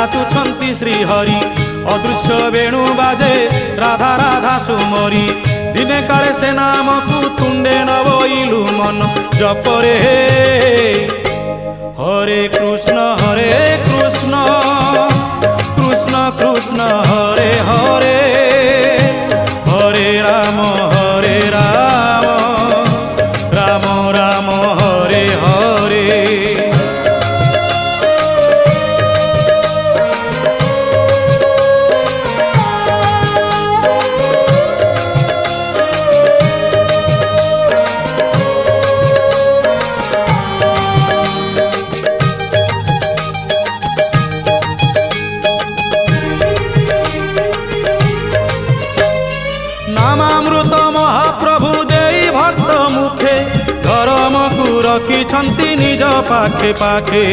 जातुछंती श्री हरि अदृश्य वेणु बाजे राधा राधा सुमरी दिने काले से नाम को तुंडे नवइलु मन जपरे हरे कृष्ण कृष्ण कृष्ण हरे हरे हरे राम राम राम हरे हरे। नामामृत महाप्रभु देई भक्त मुखे धर्म को रखिछंती निज पाखे पाखे